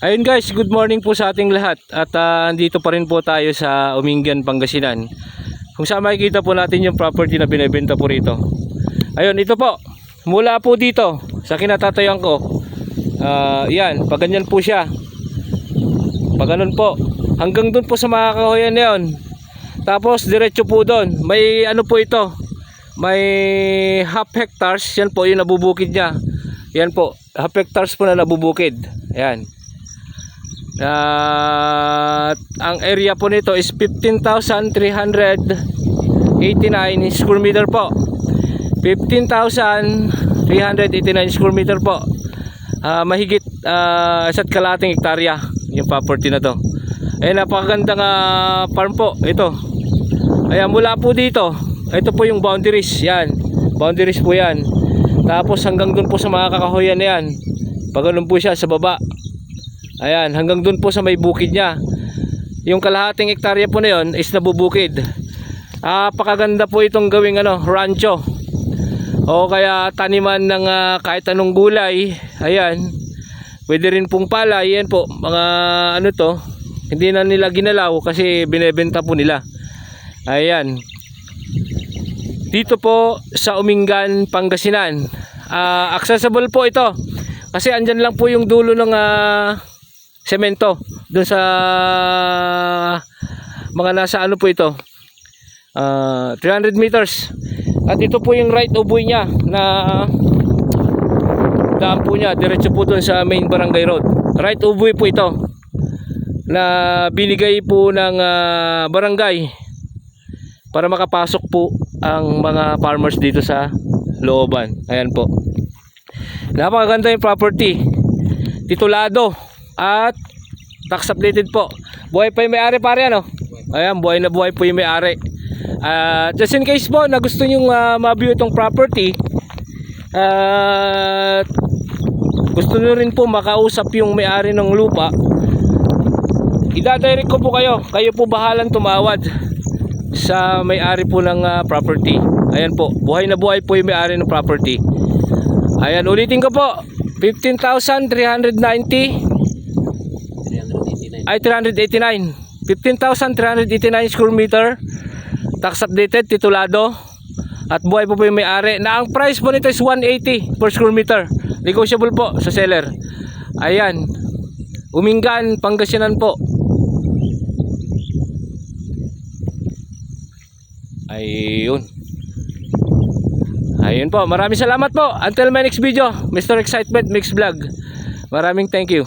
Ayun guys, good morning po sa ating lahat. At andito pa rin po tayo sa Umingan, Pangasinan. Kung saan makikita po natin yung property na binibenta po rito. Ayun, ito po. Mula po dito sa kinatatayuan ko. Yan, pag ganyan po siya. Pag ganun po. Hanggang dun po sa mga kahoyan na yun. Tapos diretso po doon. May ano po ito. May half hectares. Yan po yung nabubukid niya. Yan po. Half hectares po na nabubukid. Yan. Ang area po nito is 15,389 square meter po. 15,389 square meter po. Mahigit isa't kalahating hektarya yung property na to. Ayan, napakagandang farm po ito. Ayan, mula po dito, ito po yung boundaries. Yan, boundaries po yan. Tapos hanggang dun po sa mga kakahoyan na yan. Pag ganun po siya sa baba. Ayan, hanggang dun po sa may bukid niya. Yung kalahating hektarya po na yun is nabubukid. Pakaganda po itong gawing rancho. O kaya taniman ng kahit anong gulay. Ayan. Pwede rin pong palay. Ayan po, mga to. Hindi na nila ginalaw kasi binebenta po nila. Ayan. Dito po sa Umingan, Pangasinan. Accessible po ito. Kasi andyan lang po yung dulo ng semento doon sa mga nasa po ito 300 meters. At ito po yung right of way niya na daan po niya diretso po doon sa main barangay road. Right of way po ito na binigay po ng barangay para makapasok po ang mga farmers dito sa looban. Ayan po, napakaganda yung property, titulado at tax updated po. Buhay pa yung may-ari pare Ayan, buhay na buhay po yung may-ari. Just in case po na gusto nyong ma-view itong property, gusto nyo rin po makausap yung may-ari ng lupa, ida-direct ko po kayo. Kayo po bahalang tumawad sa may-ari po ng property. Ayan po, buhay na buhay po yung may-ari ng property. Ayan, ulitin ko po, 15,389 15,389 square meter, tax updated, titulado, at buhay po yung may-ari. Na ang price po nito is 180 per square meter, negotiable po sa seller. Ayan, Umingan, Pangasinan po. Ayun po, maraming salamat po. Until my next video, Mr. Excitement Mix Vlog. Maraming thank you.